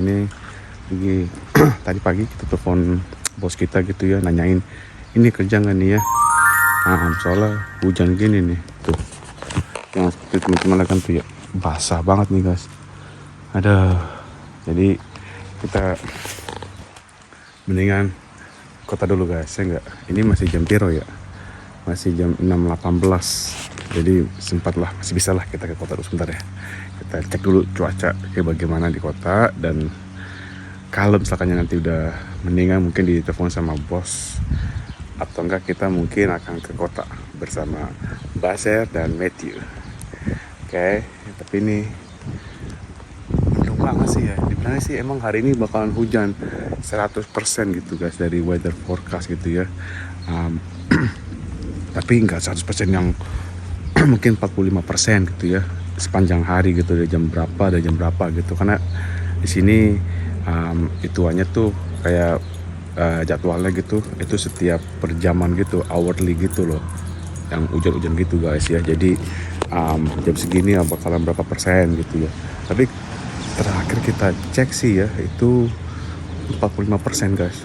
ini lagi tadi pagi kita telepon bos kita gitu ya, nanyain ini kerja nggak nih ya. Soalnya hujan gini nih tuh, yang seperti teman-teman kan tuh ya, basah banget nih guys. Jadi kita mendingan kota dulu guys, ya enggak? Ini masih jam piro ya? Masih jam 6.18. Jadi sempatlah, masih bisa lah kita ke kota dulu sebentar ya. Kita cek dulu cuaca kayak bagaimana di kota, dan kalau misalkan nanti udah mendingan mungkin ditelepon sama bos, atau enggak kita mungkin akan ke kota bersama Baser dan Matthew. Oke, tapi ini mendung banget sih ya. Dibilangnya sih emang hari ini bakalan hujan 100% gitu guys dari weather forecast gitu ya. Tapi enggak 100% yang mungkin 45% gitu ya sepanjang hari gitu, dari jam berapa gitu, karena di sini ituannya tuh kayak jadwalnya gitu, itu setiap perjaman gitu, hourly gitu loh, yang hujan-hujan gitu guys ya. Jadi jam segini bakalan berapa persen gitu ya. Tapi terakhir kita cek sih ya itu 45% guys.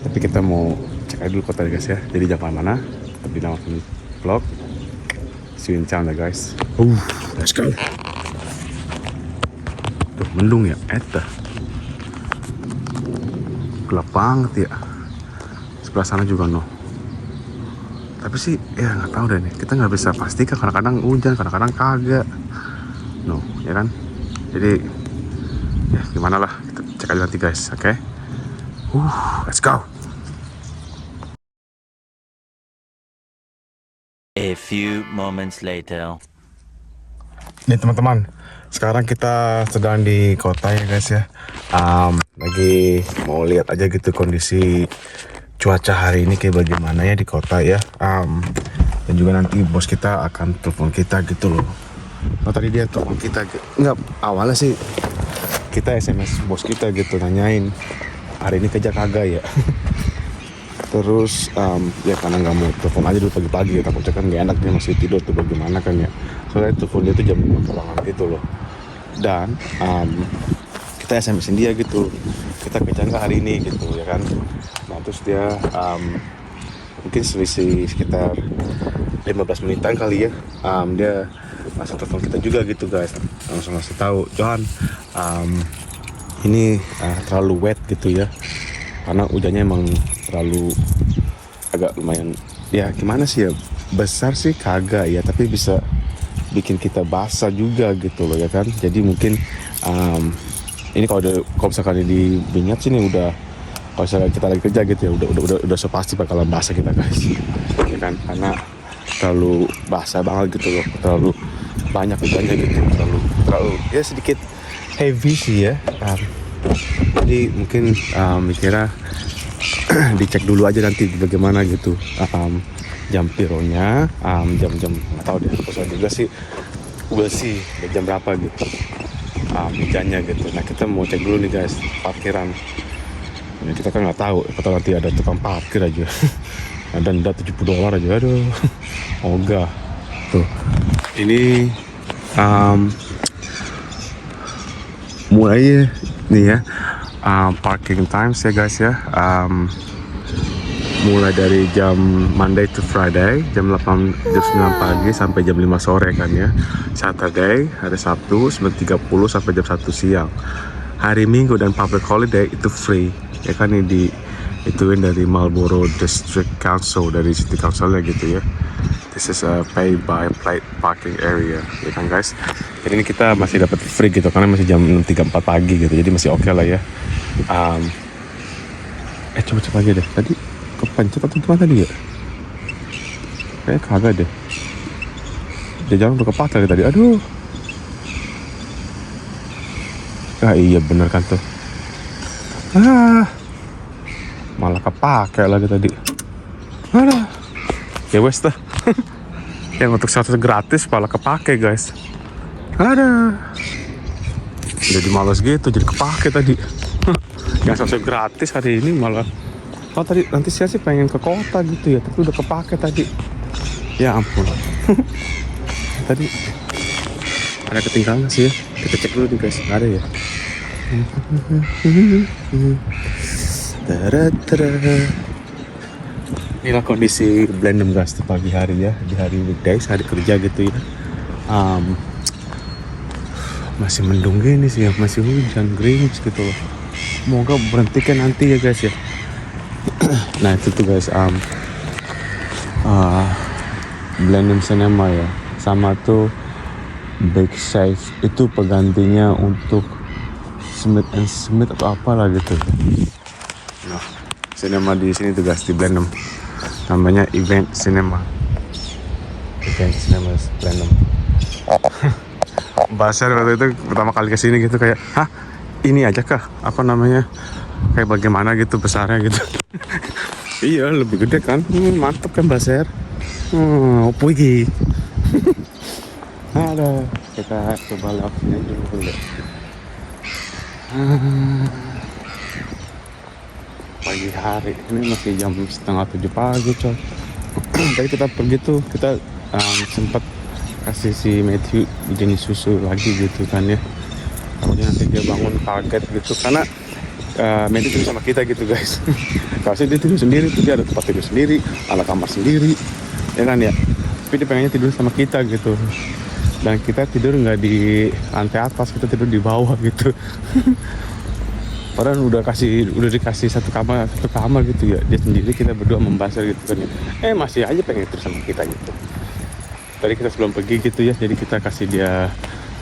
Tapi kita mau cek aja dulu kota guys ya. Jadi jangan mana, tapi namakan vlog. See you in town ya guys. Let's go. Tuh mendung ya, gelap banget ya. Sebelah sana juga no. Tapi sih ya nggak tahu deh nih. Kita nggak bisa pastikan, kadang-kadang hujan, kadang-kadang kagak. No, ya kan? Jadi ya gimana lah, kita cek aja nanti guys, oke? Let's go. A few moments later. Nih teman-teman, sekarang kita sedang di kota ya guys ya. Lagi mau lihat aja gitu kondisi cuaca hari ini kayak bagaimana ya di kota ya. Dan juga nanti bos kita akan telepon kita gitu loh. Tadi dia telepon kita, nggak, awalnya sih kita SMS bos kita gitu, nanyain hari ini kerja kagak ya. Terus ya karena nggak mau telepon aja dulu pagi-pagi ya, takutnya kan nggak enak, dia masih tidur tuh bagaimana kan ya. Soalnya telepon dia tuh jam 5 pulangan gitu loh. Dan kita SMS-in dia gitu, kita kerja nggak hari ini gitu ya kan. Nah terus dia mungkin selisih sekitar 15 menitan kali ya, dia langsung telepon kita juga gitu guys, langsung ngasih tahu, Johan ini terlalu wet gitu ya, karena hujannya emang terlalu agak lumayan ya, gimana sih ya, besar sih kagak ya, tapi bisa bikin kita basah juga gitu loh ya kan. Jadi mungkin ini kalau misalkan di Bingat sini udah, kalau misalkan kita lagi kerja gitu ya, udah so pasti bakalan basah kita guys ya kan, karena terlalu basah banget gitu loh, terlalu banyak hujannya gitu, terlalu ya sedikit heavy sih ya. Jadi mungkin mikirnya dicek dulu aja nanti bagaimana gitu, jam pironya, jam nggak tahu deh, soalnya juga sih we'll see jam berapa gitu hujannya gitu. Nah kita mau cek dulu nih guys parkiran ya, kita kan nggak tahu atau nanti ada tukang parkir aja denda $70 aja, aduh ogah tuh. Ini mulai nih ya, parking times ya guys ya. Mulai dari jam Monday to Friday jam 9 pagi sampai jam 5 sore kan ya. Saturday, hari Sabtu 9.30 sampai jam 1 siang. Hari Minggu dan public holiday itu free ya kan, ini ituin dari Marlborough District Council, dari City Councilnya gitu ya. This is a pay by plate parking area ya kan guys. Jadi ini kita masih dapat free gitu karena masih jam 6.34 pagi gitu, jadi masih oke lah ya. Coba cek lagi deh, tadi kepencet atau gimana tadi ya? Kayaknya kagak deh. Dia jangan udah kepake tadi, aduh. Iya bener kan tuh. Malah kepake lagi tadi. Ya wes dah. Yang untuk 100 gratis malah kepake guys. Jadi malas gitu, jadi kepake tadi. Yang 100 gratis hari ini malah, tadi nanti saya sih pengen ke kota gitu ya, tapi udah kepake tadi. Ya ampun. Tadi Ada ketinggalan sih ya. Kita cek dulu nih guys. Nggak ada ya. Tara. Inilah kondisi Blenheim guys di pagi hari ya. Di hari weekdays, hari kerja gitu ya. Masih mendung gini sih ya. Masih hujan, gerimis gitu loh. Semoga berhentikan nanti ya guys ya. Nah itu tuh guys. Blenheim Cinema ya. Sama tuh Backside itu penggantinya untuk Smith & Smith atau apalah gitu. Nah, cinema di sini tuh guys di Blenheim. Namanya Event Cinema. Event Cinema Blenheim. Basar waktu itu pertama kali kesini gitu kayak, hah ini aja kah? Apa namanya? Kayak bagaimana gitu besarnya gitu. Iya lebih gede kan? Mantap kan Basar. Opo iki. Ada, kita coba live-nya dulu. Pagi hari, ini masih jam 6:30 pagi coy. Tadi kita pergi tuh, kita sempat kasih si Matthew jenis susu lagi gitu kan ya. Takutnya nanti dia bangun kaget gitu, karena Matthew tidur sama kita gitu guys. Kalau dia tidur sendiri tuh, dia ada tempat tidur sendiri, ada kamar sendiri, ya kan ya. Tapi dia pengennya tidur sama kita gitu. Dan kita tidur nggak di lantai atas, kita tidur di bawah gitu. Padahal udah dikasih satu kamar gitu ya, dia sendiri, kita berdua membahas gitu kan ya. Masih aja pengen tidur sama kita gitu. Tadi kita sebelum pergi gitu ya, jadi kita kasih dia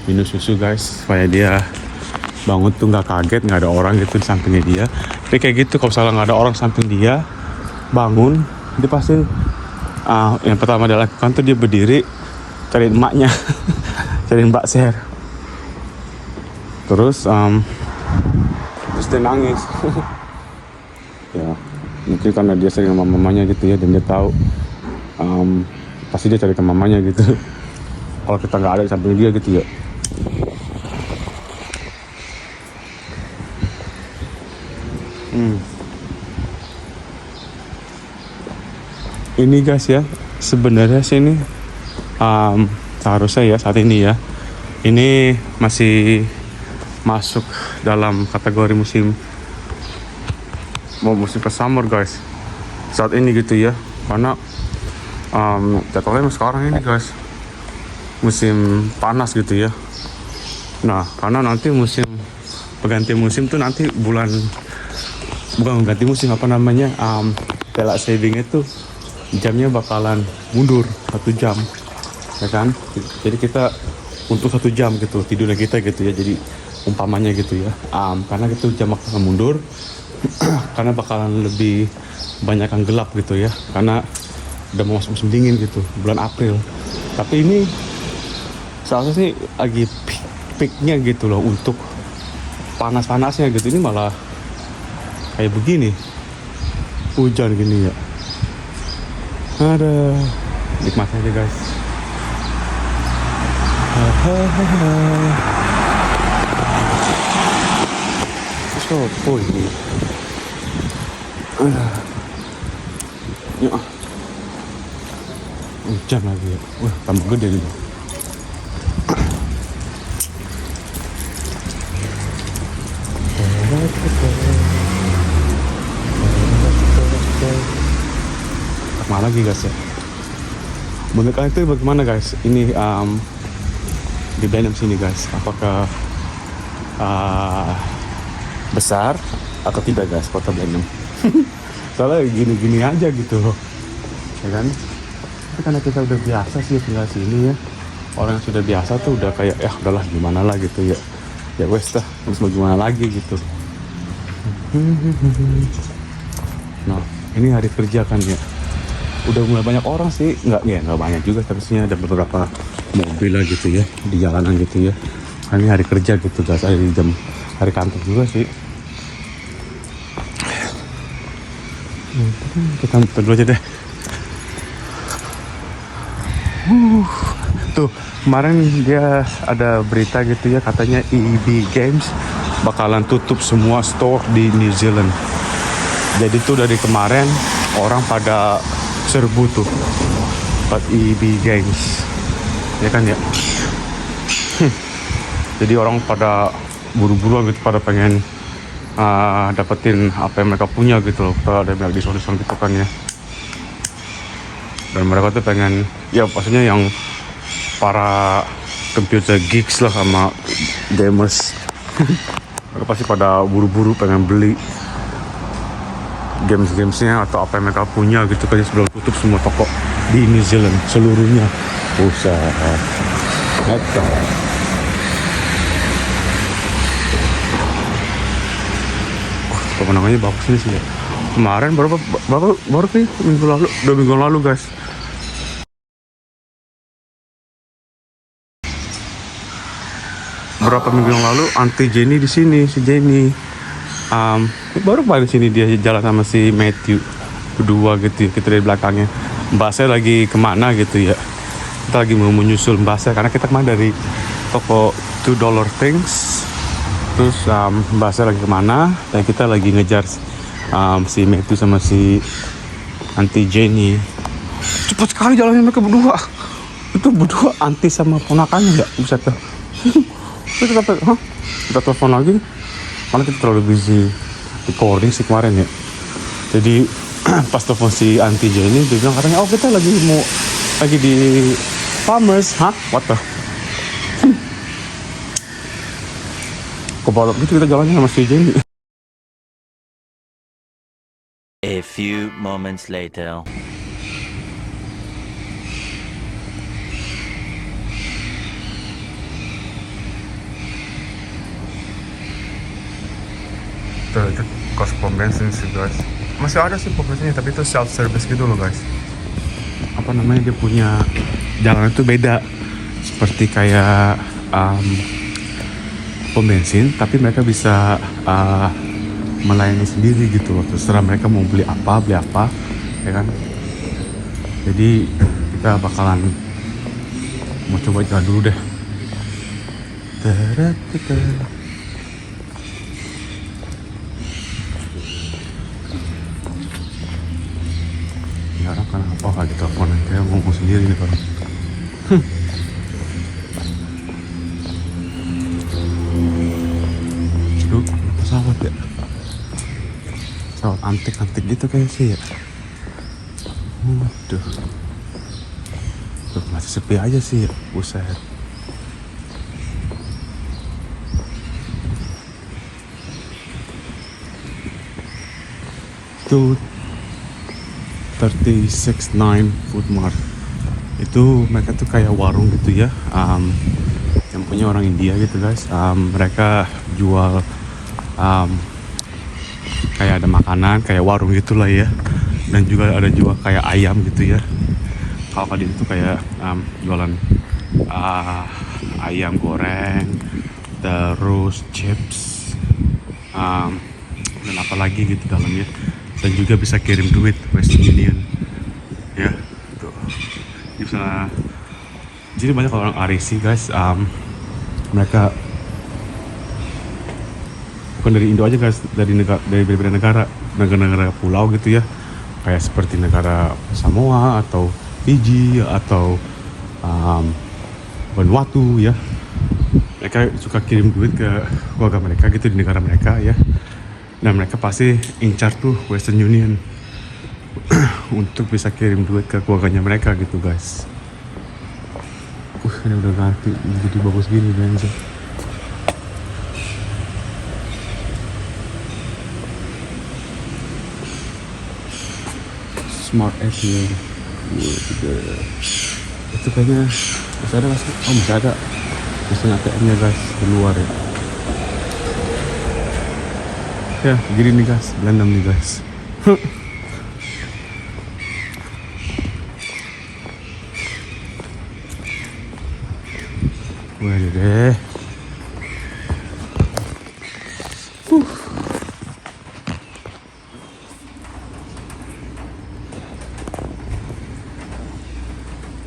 minum susu guys, supaya dia bangun tuh nggak kaget, nggak ada orang gitu di sampingnya dia. Tapi kayak gitu, kalau misalnya nggak ada orang samping dia, bangun dia pasti yang pertama dia lakukan tuh dia berdiri cariin emaknya. Cariin Mbak Ser. Terus dia nangis. Ya mungkin karena dia sering sama mamanya gitu ya, dan dia tahu pasti dia cari ke mamanya gitu. Kalau kita nggak ada di samping dia gitu ya. Ini guys ya, sebenarnya sih ini seharusnya ya saat ini ya, ini masih masuk dalam kategori musim ke summer guys saat ini gitu ya, karena jadwalnya sekarang ini guys musim panas gitu ya. Nah karena nanti pengganti musim tuh nanti bukan ganti musim, apa namanya, daylight saving itu jamnya bakalan mundur 1 jam ya kan. Jadi kita untuk 1 jam gitu tidurnya kita gitu ya, jadi umpamanya gitu ya, karena itu jam bakalan mundur. Karena bakalan lebih banyak yang gelap gitu ya, karena udah mau masuk musim dingin gitu, bulan April. Tapi ini seharusnya sih lagi peak-nya gitu loh, untuk panas-panasnya gitu. Ini malah kayak begini, hujan gini ya. Ada nikmat aja guys. Sopo ini? Ya. Hujan lagi ya. Wah, tambah gede nih. Mana lagi guys ya? Bentuk itu bagaimana guys? Ini di Blenheim sini guys, apakah besar atau tidak guys kota Blenheim? Soalnya gini-gini aja gitu loh, ya kan? Tapi karena kita udah biasa sih tinggal sini ya, orang yang sudah biasa tuh udah kayak ya udahlah gimana lah gitu ya, ya wes dah, terus mau gimana lagi gitu. Nah ini hari kerja kan ya, udah mulai banyak orang sih, nggak banyak juga, terusnya ada beberapa mobil lah gitu ya di jalanan gitu ya. Nah, ini hari kerja gitu guys, hari kantor juga sih. Kita muter dulu aja deh. Tuh kemarin dia ada berita gitu ya, katanya EB Games bakalan tutup semua store di New Zealand. Jadi tuh dari kemarin orang pada serbu tuh buat EB Games, ya kan ya. Jadi orang pada buru-buru gitu, pada pengen dapetin apa yang mereka punya gitu loh. Kalau ada banyak diskon-diskon gitu kan ya. Dan mereka tuh pengen, ya pastinya yang para computer geeks lah sama gamers. Mereka pasti pada buru-buru pengen beli games-gamesnya atau apa yang mereka punya gitu kan, sebelum tutup semua toko di New Zealand seluruhnya. Usaha. Eta. Pemandangannya bagus nih sih ya. Kemarin baru nih minggu lalu, 2 minggu lalu guys. Berapa minggu yang lalu anti Jenny di sini, si Jenny. Baru di sini dia jalan sama si Matthew berdua gitu ya, kita dari belakangnya. Mbak saya lagi kemana gitu ya. Kita lagi mau menyusul Mbak saya karena kita kemarin dari toko $2 things. Terus Mbak saya lagi kemana dan kita lagi ngejar si Matthew sama si Auntie Jenny. Cepat sekali jalannya mereka berdua. Itu berdua anti sama ponakannya ya, bisa tuh. Kita telepon lagi karena kita terlalu busy recording sih kemarin ya. Jadi pas telepon si Auntie Jenny dia bilang katanya, oh kita lagi di Farmers. What the? Kebalap gitu kita jalannya sama si Jenny. A few moments later. Itu kos pom bensin sih guys. Masih ada sih pom bensinnya tapi itu self service gitu loh guys. Apa namanya, dia punya jalan itu beda seperti kayak pom bensin, tapi mereka bisa melayani sendiri gitu loh. Terserah mereka mau beli apa ya kan. Jadi kita bakalan mau coba jalan dulu deh. Orang kan apa lagi telepon kayak ngomong sendiri nih orang. Aduh, pesawat ya, pesawat antik gitu kayak sih ya. Waduh, masih sepi aja sih ya, buset. Tuh 369 Food Mart itu mereka tuh kayak warung gitu ya, yang punya orang India gitu guys. Mereka jual kayak ada makanan kayak warung gitulah ya, dan juga ada jual kayak ayam gitu ya. Kalau kali itu kayak jualan ayam goreng, terus chips, dan apa lagi gitu dalamnya. Dan juga bisa kirim duit Western Union ya tuh. Bisa, jadi banyak orang REC guys, mereka bukan dari Indo aja guys, dari beberapa negara pulau gitu ya, kayak seperti negara Samoa atau Fiji atau Vanuatu ya. Mereka suka kirim duit ke keluarga mereka gitu di negara mereka ya. Dan mereka pasti incar tuh Western Union untuk bisa kirim duit ke keluarganya mereka gitu guys. Ini udah ganti jadi bagus gini bensin. Smart ATM. Itu kayaknya masih ada masih. Oh masih ada mesin ATM-nya guys di luar ya. Ya, gini nih guys, Belanda nih guys. Waduh deh.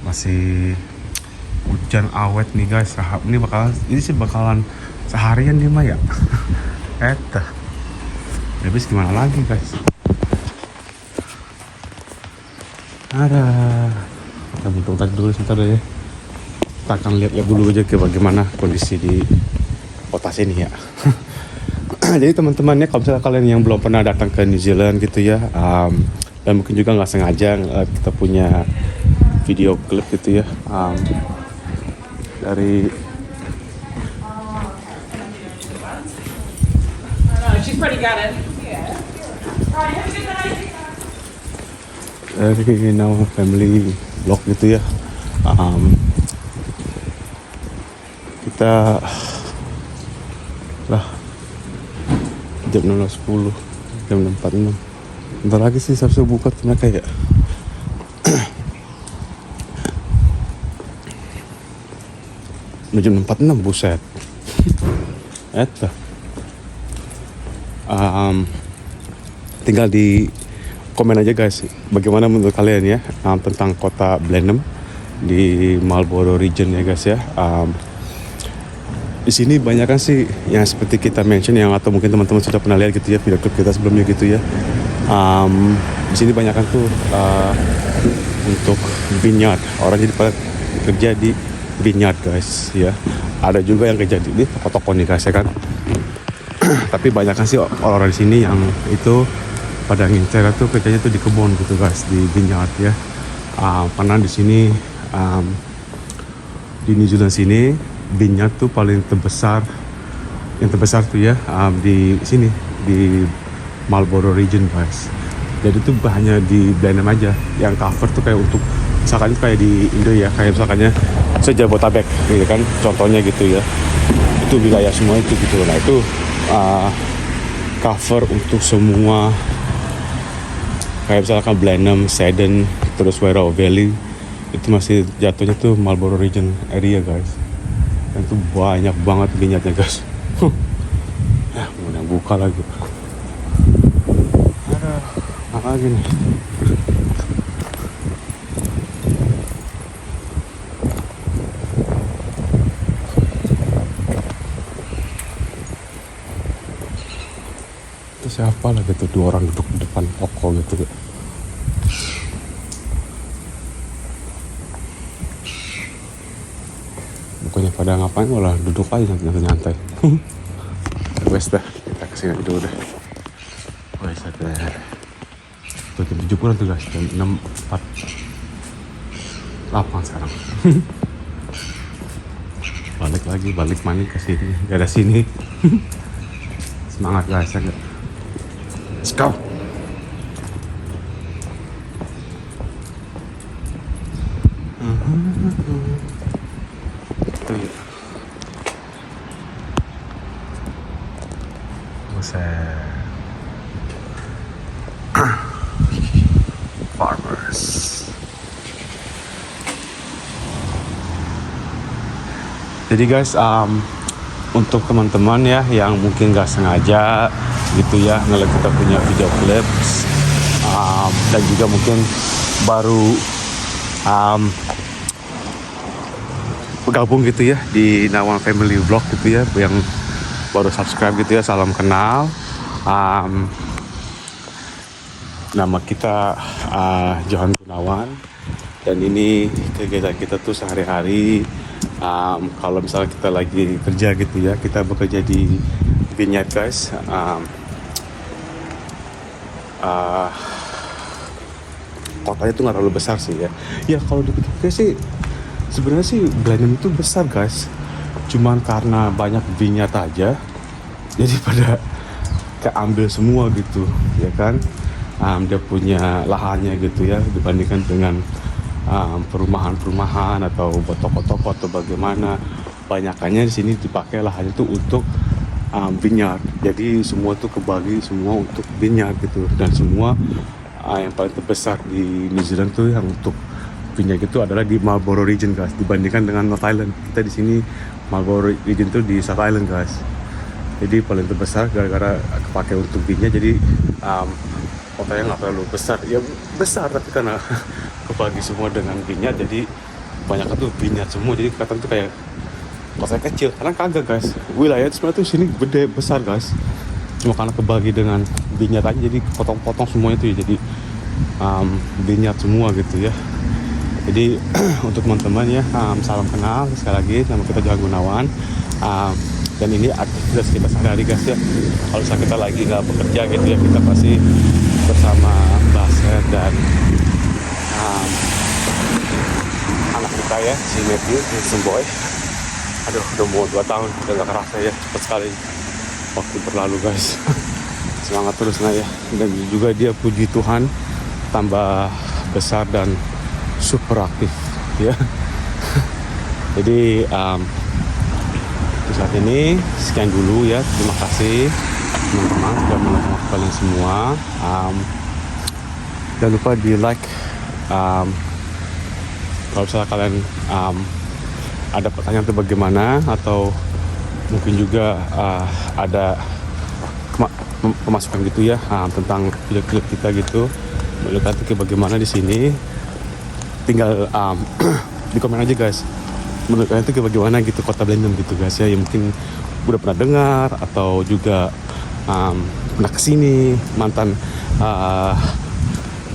Masih hujan awet nih guys. Ini sih bakalan seharian nih mah ya. Eta. Habis gimana lagi guys? Ada. Kita butuh tadi dulu sebentar deh ya. kita akan lihat dulu aja ke bagaimana kondisi di kota sini ya. Jadi teman-temannya kalau misalnya kalian yang belum pernah datang ke New Zealand gitu ya, dan mungkin juga nggak sengaja kita punya video klip gitu ya, dari dari Now Family Vlog gitu ya. Kita lah jam 16.10, jam 6.46. Bentar lagi sih saya buka ternyata ya. Jam 6.46, buset. Eta. Tinggal di komen aja guys, bagaimana menurut kalian ya tentang kota Blenheim di Marlborough region ya guys ya. Di sini banyak kan sih yang seperti kita mention yang atau mungkin teman-teman sudah pernah lihat gitu ya video klip kita sebelumnya gitu ya. Di sini banyak kan tuh untuk vineyard, orang jadi pada kerja di vineyard guys ya. Ada juga yang kerja di toko-toko nih guys ya kan. Tapi banyak kan sih orang-orang di sini yang itu pada ngincer tuh kerjanya tuh di kebun gitu guys, di vineyard ya. Karena di sini di New Zealand sini vineyard tuh paling terbesar, yang terbesar tuh ya di sini di Marlborough region guys. Jadi tuh hanya di Blenheim aja yang cover tuh kayak untuk misalkan kayak di Indo ya, kayak misalkannya Sejabotabek gitu kan contohnya gitu ya, itu wilayah semua itu gitu. Nah itu cover untuk semua kayak misalkan Blenheim, Seddon, terus Wirral Valley itu masih jatuhnya tuh Marlborough region area guys. Dan itu banyak banget minyaknya guys. Ya udah buka lagi. Aduh, apa lagi nih? Itu siapa lagi tuh, dua orang duduk di depan toko gitu. Bukannya pada ngapain, malah duduk aja nyantai-nyantai. Wes dah, kita kesini dulu deh. Wes ada tuh jam 7 kurang tuh guys, jam 6.48 sekarang. Balik lagi, balik mana ke sini, gak ada sini. Semangat guys ya. Let's go. Tuh ya. Buset. Farmers. Jadi guys, untuk teman-teman ya yang mungkin gak sengaja gitu ya ngeliat kita punya video clips, dan juga mungkin baru bergabung gitu ya di Now Family Vlog gitu ya, yang baru subscribe gitu ya, salam kenal. Nama kita Johan Gunawan, dan ini kegiatan kita tuh sehari-hari. Kalau misalnya kita lagi kerja gitu ya, kita bekerja di vineyard guys. Kotanya tuh nggak terlalu besar sih ya. Ya kalau dipikir sih sebenarnya sih Blenheim itu besar guys. Cuman karena banyak vineyard aja, jadi pada keambil semua gitu ya kan. Dia punya lahannya gitu ya, dibandingkan dengan perumahan-perumahan atau toko-toko atau bagaimana. Banyakannya di sini dipakai lahannya tuh untuk vineyard. Jadi semua tuh kebagi semua untuk vineyard gitu. Dan semua yang paling terbesar di New Zealand tuh yang untuk vineyard itu adalah di Marlborough region guys, dibandingkan dengan North Island. Kita di sini Marlborough region tuh di South Island guys. Jadi paling terbesar gara-gara kepake untuk vineyard. Jadi kotanya nggak terlalu besar, ya besar tapi karena kebagi semua dengan vineyard, jadi banyak tuh vineyard semua. Jadi kelihatan tuh kayak kotanya kecil, karena kagak guys. Wilayah sebenarnya tuh sini gede besar guys, cuma karena kebagi dengan vineyard aja, jadi potong-potong semuanya tuh ya, jadi vineyard semua gitu ya. Jadi untuk teman-teman ya, salam kenal sekali lagi, nama kita Johan Gunawan. Dan ini aktivitas kita sehari-hari guys ya. Kalau misalnya kita lagi nggak bekerja gitu ya, kita pasti bersama Baser dan anak kita ya, si Matthew, handsome boy. Aduh, udah mau 2 tahun, udah gak kerasa ya, cepat sekali waktu berlalu guys. Semangat terus nah ya. Dan juga dia puji Tuhan tambah besar dan super aktif ya. Jadi untuk saat ini sekian dulu ya. Terima kasih teman-teman sudah menonton kalian semua. Jangan lupa di like. Kalau misalnya kalian ada pertanyaan itu bagaimana, atau mungkin juga ada pemasukan gitu ya tentang video-video kita gitu, menurut nanti bagaimana di sini, tinggal di komen aja guys. Menurut kalian itu bagaimana gitu Kota Blenheim gitu guys ya, yang mungkin udah pernah dengar atau juga pernah kesini, mantan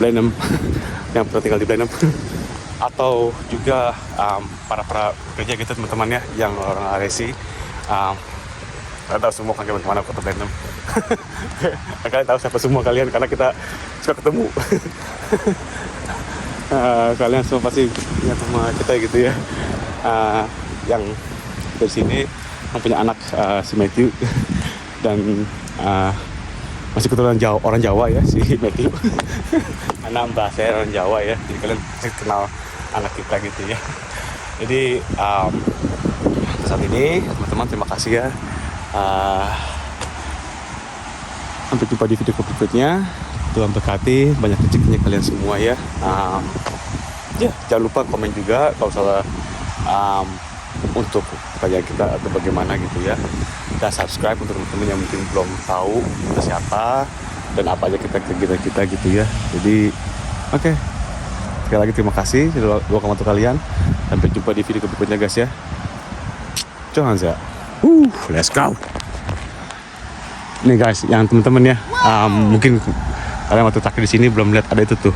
Blenheim yang pernah tinggal di Blenheim atau juga para pekerja gitu teman-teman ya, yang orang RSI. Kalian tahu semua kan teman-teman Kota Blenheim. Kalian tahu siapa semua kalian karena kita suka ketemu. Kalian semua pasti ingat sama kita gitu ya. Yang dari sini yang punya anak si Matthew dan masih keturunan orang Jawa ya si Matthew. Anak Mbak saya orang Jawa ya, jadi kalian pasti kenal anak kita gitu ya. Jadi saat ini teman-teman terima kasih ya. Sampai jumpa di video berikutnya. Tuhan berkati, banyak rezekinya kalian semua ya. Ya jangan lupa komen juga kalau salah untuk pertanyaan kita atau bagaimana gitu ya. Dan subscribe untuk teman-teman yang mungkin belum tahu kita siapa dan apa aja kegiatan kita gitu ya. Jadi oke. Sekali lagi terima kasih sudah luangkan waktu kalian. Sampai jumpa di video berikutnya guys ya. Jangan ya. Let's go. Nih guys, yang teman-teman ya, mungkin kalian waktu terakhir di sini belum lihat ada itu tuh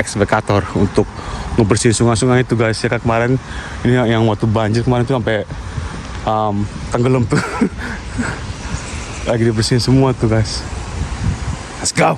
ekskavator untuk ngebersihin sungai-sungai itu guys ya kan. Kemarin ini yang waktu banjir kemarin tuh sampai tenggelam tuh. Lagi dibersihin semua tuh guys. Let's go.